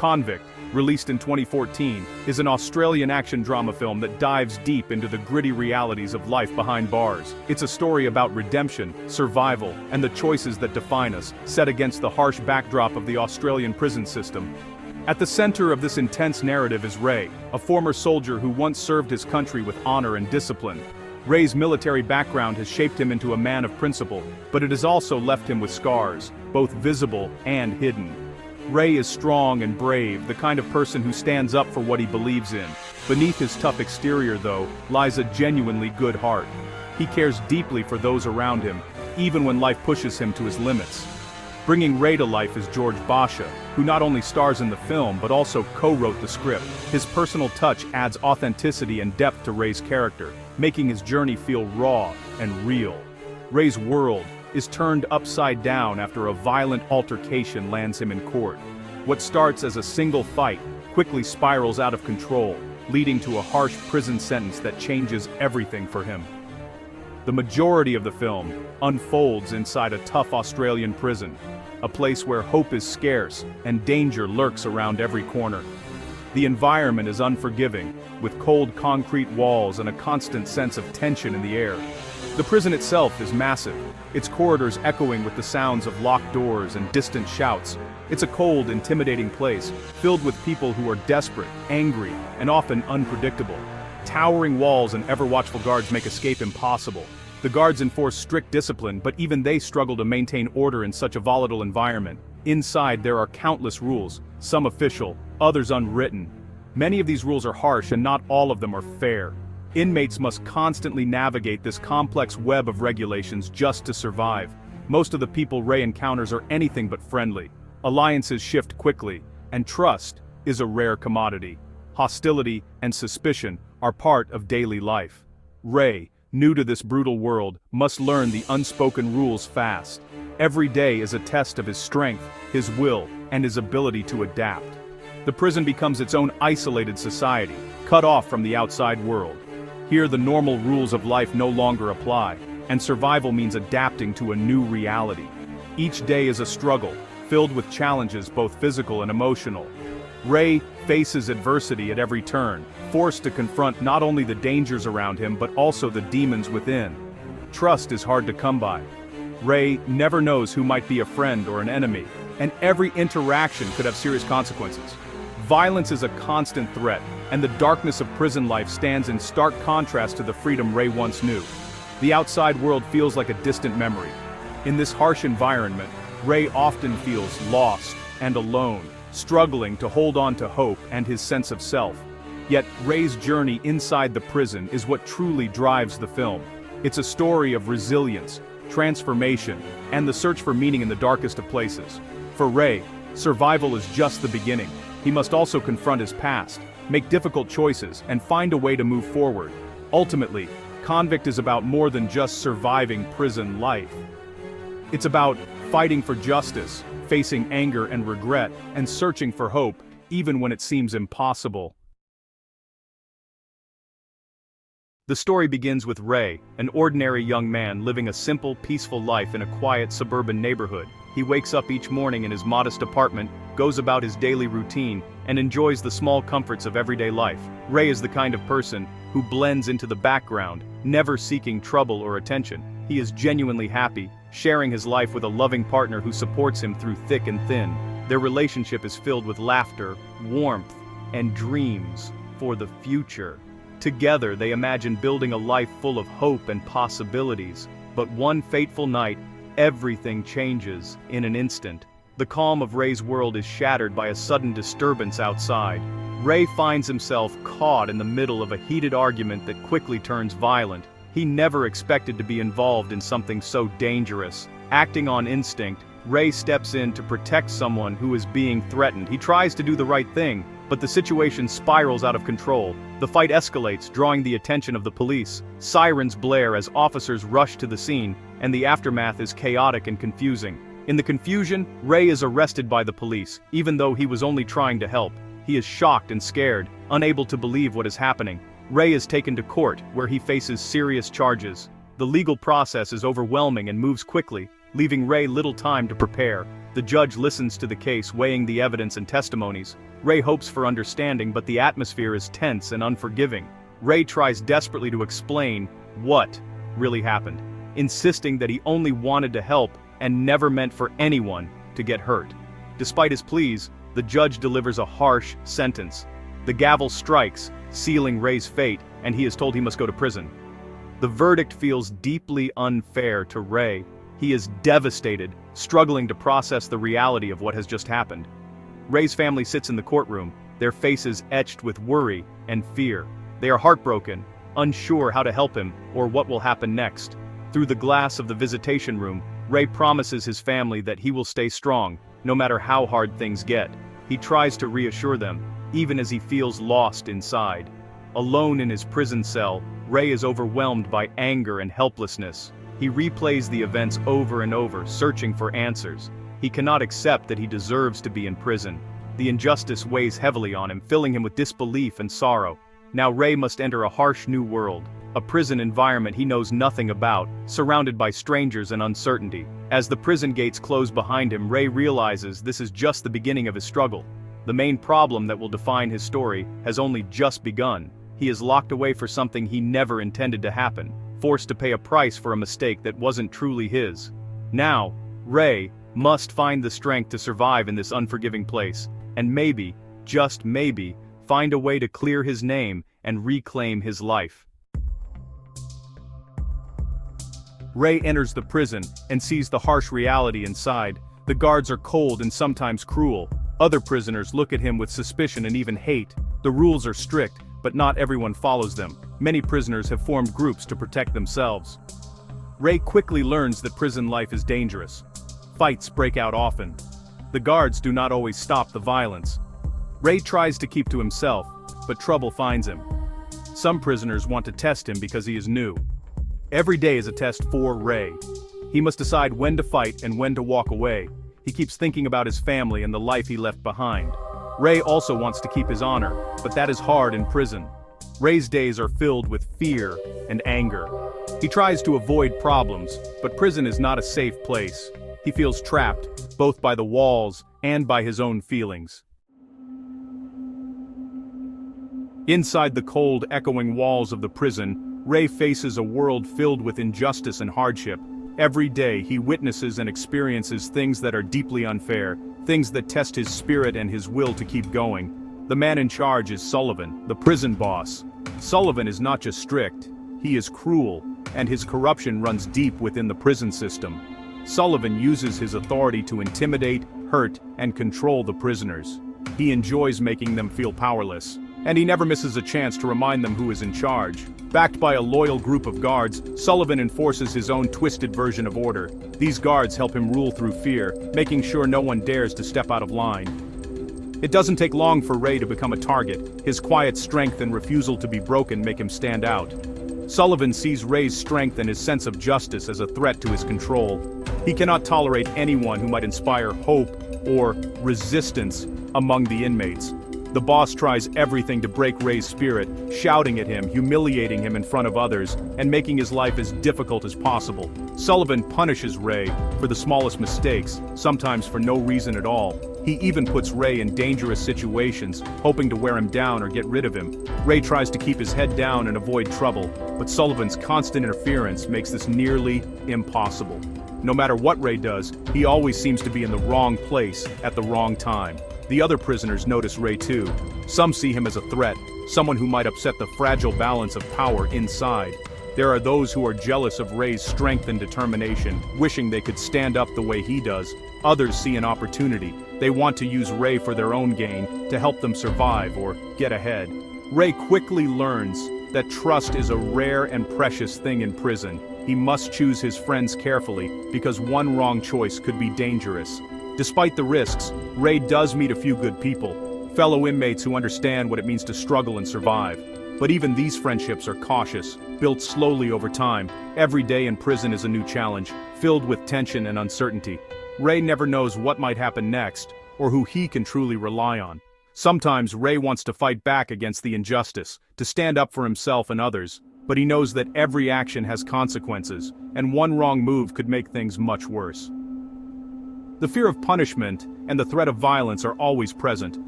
Convict, released in 2014, is an Australian action drama film that dives deep into the gritty realities of life behind bars. It's a story about redemption, survival, and the choices that define us, set against the harsh backdrop of the Australian prison system. At the center of this intense narrative is Ray, a former soldier who once served his country with honor and discipline. Ray's military background has shaped him into a man of principle, but it has also left him with scars, both visible and hidden. Ray is strong and brave, the kind of person who stands up for what he believes in. Beneath his tough exterior, though, lies a genuinely good heart. He cares deeply for those around him, even when life pushes him to his limits. Bringing Ray to life is George Basha, who not only stars in the film but also co-wrote the script. His personal touch adds authenticity and depth to Ray's character, making his journey feel raw and real. Ray's world is turned upside down after a violent altercation lands him in court. What starts as a single fight quickly spirals out of control, leading to a harsh prison sentence that changes everything for him. The majority of the film unfolds inside a tough Australian prison, a place where hope is scarce and danger lurks around every corner. The environment is unforgiving, with cold concrete walls and a constant sense of tension in the air. The prison itself is massive, its corridors echoing with the sounds of locked doors and distant shouts. It's a cold, intimidating place, filled with people who are desperate, angry, and often unpredictable. Towering walls and ever-watchful guards make escape impossible. The guards enforce strict discipline, but even they struggle to maintain order in such a volatile environment. Inside, there are countless rules, some official, others unwritten. Many of these rules are harsh and not all of them are fair. Inmates must constantly navigate this complex web of regulations just to survive. Most of the people Ray encounters are anything but friendly. Alliances shift quickly, and trust is a rare commodity. Hostility and suspicion are part of daily life. Ray, new to this brutal world, must learn the unspoken rules fast. Every day is a test of his strength, his will, and his ability to adapt. The prison becomes its own isolated society, cut off from the outside world. Here the normal rules of life no longer apply, and survival means adapting to a new reality. Each day is a struggle, filled with challenges both physical and emotional. Ray faces adversity at every turn, forced to confront not only the dangers around him but also the demons within. Trust is hard to come by. Ray never knows who might be a friend or an enemy, and every interaction could have serious consequences. Violence is a constant threat, and the darkness of prison life stands in stark contrast to the freedom Ray once knew. The outside world feels like a distant memory. In this harsh environment, Ray often feels lost and alone, struggling to hold on to hope and his sense of self. Yet Ray's journey inside the prison is what truly drives the film. It's a story of resilience, transformation, and the search for meaning in the darkest of places. For Ray, survival is just the beginning. He must also confront his past, make difficult choices, and find a way to move forward. Ultimately, Convict is about more than just surviving prison life. It's about fighting for justice, facing anger and regret, and searching for hope, even when it seems impossible. The story begins with Ray, an ordinary young man living a simple, peaceful life in a quiet suburban neighborhood. He wakes up each morning in his modest apartment, goes about his daily routine, and enjoys the small comforts of everyday life. Ray is the kind of person who blends into the background, never seeking trouble or attention. He is genuinely happy, sharing his life with a loving partner who supports him through thick and thin. Their relationship is filled with laughter, warmth, and dreams for the future. Together they imagine building a life full of hope and possibilities. But one fateful night, everything changes in an instant. The calm of Ray's world is shattered by a sudden disturbance outside. Ray finds himself caught in the middle of a heated argument that quickly turns violent. He never expected to be involved in something so dangerous. Acting on instinct, Ray steps in to protect someone who is being threatened. He tries to do the right thing, but the situation spirals out of control. The fight escalates, drawing the attention of the police. Sirens blare as officers rush to the scene, and the aftermath is chaotic and confusing. In the confusion, Ray is arrested by the police, even though he was only trying to help. He is shocked and scared, unable to believe what is happening. Ray is taken to court, where he faces serious charges. The legal process is overwhelming and moves quickly, leaving Ray little time to prepare. The judge listens to the case, weighing the evidence and testimonies. Ray hopes for understanding, but the atmosphere is tense and unforgiving. Ray tries desperately to explain what really happened, insisting that he only wanted to help and never meant for anyone to get hurt. Despite his pleas, the judge delivers a harsh sentence. The gavel strikes, sealing Ray's fate, and he is told he must go to prison. The verdict feels deeply unfair to Ray. He is devastated, struggling to process the reality of what has just happened. Ray's family sits in the courtroom, their faces etched with worry and fear. They are heartbroken, unsure how to help him or what will happen next. Through the glass of the visitation room, Ray promises his family that he will stay strong, no matter how hard things get. He tries to reassure them, even as he feels lost inside. Alone in his prison cell, Ray is overwhelmed by anger and helplessness. He replays the events over and over, searching for answers. He cannot accept that he deserves to be in prison. The injustice weighs heavily on him, filling him with disbelief and sorrow. Now Ray must enter a harsh new world, a prison environment he knows nothing about, surrounded by strangers and uncertainty. As the prison gates close behind him, Ray realizes this is just the beginning of his struggle. The main problem that will define his story has only just begun. He is locked away for something he never intended to happen, forced to pay a price for a mistake that wasn't truly his. Now, Ray must find the strength to survive in this unforgiving place, and maybe, just maybe, find a way to clear his name and reclaim his life. Ray enters the prison and sees the harsh reality inside. The guards are cold and sometimes cruel. Other prisoners look at him with suspicion and even hate. The rules are strict, but not everyone follows them. Many prisoners have formed groups to protect themselves. Ray quickly learns that prison life is dangerous. Fights break out often. The guards do not always stop the violence. Ray tries to keep to himself, but trouble finds him. Some prisoners want to test him because he is new. Every day is a test for Ray. He must decide when to fight and when to walk away. He keeps thinking about his family and the life he left behind. Ray also wants to keep his honor, but that is hard in prison. Ray's days are filled with fear and anger. He tries to avoid problems, but prison is not a safe place. He feels trapped, both by the walls and by his own feelings. Inside the cold, echoing walls of the prison, Ray faces a world filled with injustice and hardship. Every day he witnesses and experiences things that are deeply unfair, things that test his spirit and his will to keep going. The man in charge is Sullivan, the prison boss. Sullivan is not just strict, he is cruel, and his corruption runs deep within the prison system. Sullivan uses his authority to intimidate, hurt, and control the prisoners. He enjoys making them feel powerless, and he never misses a chance to remind them who is in charge. Backed by a loyal group of guards, Sullivan enforces his own twisted version of order. These guards help him rule through fear, making sure no one dares to step out of line. It doesn't take long for Ray to become a target. His quiet strength and refusal to be broken make him stand out. Sullivan sees Ray's strength and his sense of justice as a threat to his control. He cannot tolerate anyone who might inspire hope or resistance among the inmates. The boss tries everything to break Ray's spirit, shouting at him, humiliating him in front of others, and making his life as difficult as possible. Sullivan punishes Ray for the smallest mistakes, sometimes for no reason at all. He even puts Ray in dangerous situations, hoping to wear him down or get rid of him. Ray tries to keep his head down and avoid trouble, but Sullivan's constant interference makes this nearly impossible. No matter what Ray does, he always seems to be in the wrong place at the wrong time. The other prisoners notice Ray too. Some see him as a threat, someone who might upset the fragile balance of power inside. There are those who are jealous of Ray's strength and determination, wishing they could stand up the way he does. Others see an opportunity. They want to use Ray for their own gain, to help them survive or get ahead. Ray quickly learns that trust is a rare and precious thing in prison. He must choose his friends carefully, because one wrong choice could be dangerous. Despite the risks, Ray does meet a few good people, fellow inmates who understand what it means to struggle and survive. But even these friendships are cautious, built slowly over time. Every day in prison is a new challenge, filled with tension and uncertainty. Ray never knows what might happen next, or who he can truly rely on. Sometimes Ray wants to fight back against the injustice, to stand up for himself and others, but he knows that every action has consequences, and one wrong move could make things much worse. The fear of punishment and the threat of violence are always present.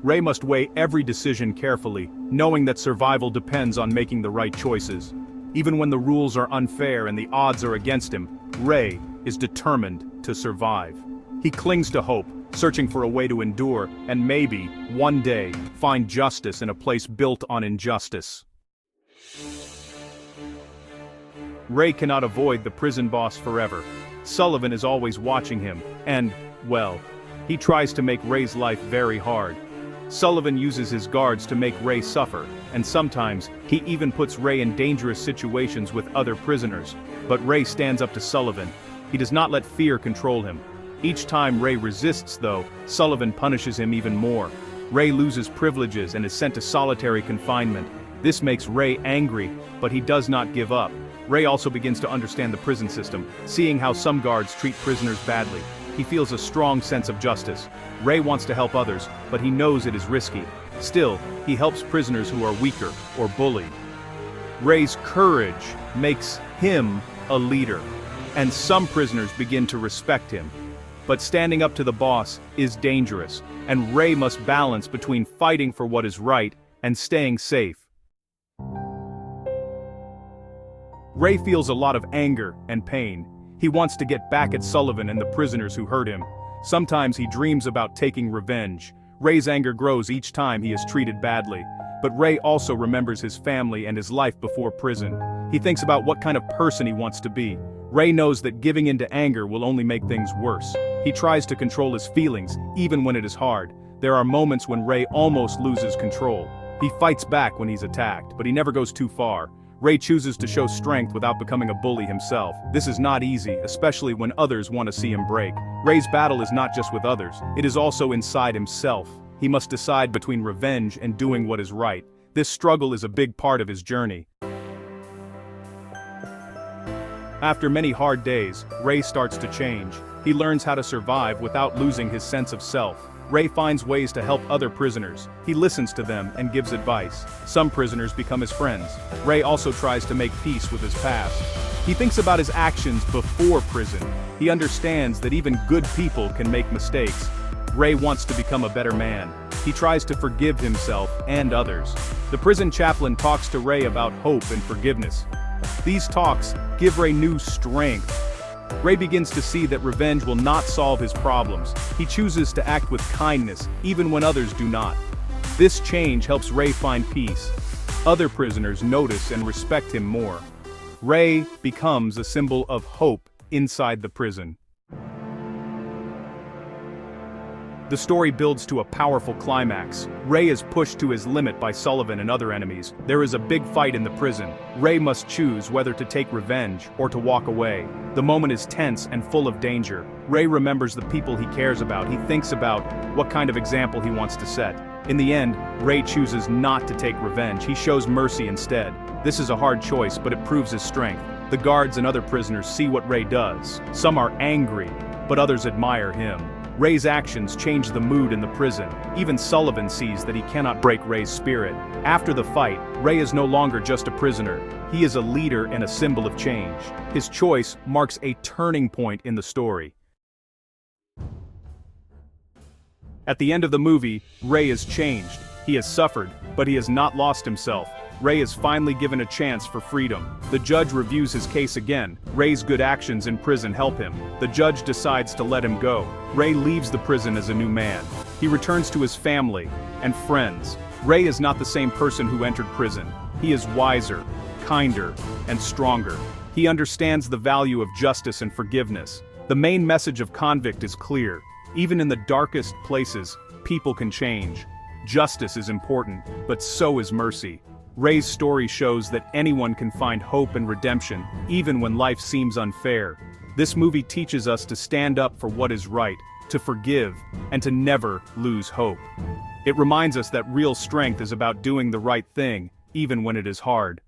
Ray must weigh every decision carefully, knowing that survival depends on making the right choices. Even when the rules are unfair and the odds are against him, Ray is determined to survive. He clings to hope, searching for a way to endure, and maybe, one day, find justice in a place built on injustice. Ray cannot avoid the prison boss forever. Sullivan is always watching him, and, well, he tries to make Ray's life very hard. Sullivan uses his guards to make Ray suffer, and sometimes, he even puts Ray in dangerous situations with other prisoners. But Ray stands up to Sullivan. He does not let fear control him. Each time Ray resists, though, Sullivan punishes him even more. Ray loses privileges and is sent to solitary confinement. This makes Ray angry, but he does not give up. Ray also begins to understand the prison system, seeing how some guards treat prisoners badly. He feels a strong sense of justice. Ray wants to help others, but he knows it is risky. Still, he helps prisoners who are weaker or bullied. Ray's courage makes him a leader, and some prisoners begin to respect him. But standing up to the boss is dangerous, and Ray must balance between fighting for what is right and staying safe. Ray feels a lot of anger and pain. He wants to get back at Sullivan and the prisoners who hurt him. Sometimes he dreams about taking revenge. Ray's anger grows each time he is treated badly. But Ray also remembers his family and his life before prison. He thinks about what kind of person he wants to be. Ray knows that giving in to anger will only make things worse. He tries to control his feelings, even when it is hard. There are moments when Ray almost loses control. He fights back when he's attacked, but he never goes too far. Ray chooses to show strength without becoming a bully himself. This is not easy, especially when others want to see him break. Ray's battle is not just with others, it is also inside himself. He must decide between revenge and doing what is right. This struggle is a big part of his journey. After many hard days, Ray starts to change. He learns how to survive without losing his sense of self. Ray finds ways to help other prisoners. He listens to them and gives advice. Some prisoners become his friends. Ray also tries to make peace with his past. He thinks about his actions before prison. He understands that even good people can make mistakes. Ray wants to become a better man. He tries to forgive himself and others. The prison chaplain talks to Ray about hope and forgiveness. These talks give Ray new strength. Ray begins to see that revenge will not solve his problems. He chooses to act with kindness, even when others do not. This change helps Ray find peace. Other prisoners notice and respect him more. Ray becomes a symbol of hope inside the prison. The story builds to a powerful climax. Ray is pushed to his limit by Sullivan and other enemies. There is a big fight in the prison. Ray must choose whether to take revenge or to walk away. The moment is tense and full of danger. Ray remembers the people he cares about. He thinks about what kind of example he wants to set. In the end, Ray chooses not to take revenge. He shows mercy instead. This is a hard choice, but it proves his strength. The guards and other prisoners see what Ray does. Some are angry, but others admire him. Ray's actions change the mood in the prison. Even Sullivan sees that he cannot break Ray's spirit. After the fight, Ray is no longer just a prisoner. He is a leader and a symbol of change. His choice marks a turning point in the story. At the end of the movie, Ray is changed. He has suffered, but he has not lost himself. Ray is finally given a chance for freedom. The judge reviews his case again. Ray's good actions in prison help him. The judge decides to let him go. Ray leaves the prison as a new man. He returns to his family and friends. Ray is not the same person who entered prison. He is wiser, kinder, and stronger. He understands the value of justice and forgiveness. The main message of Convict is clear. Even in the darkest places, people can change. Justice is important, but so is mercy. Ray's story shows that anyone can find hope and redemption, even when life seems unfair. This movie teaches us to stand up for what is right, to forgive, and to never lose hope. It reminds us that real strength is about doing the right thing, even when it is hard.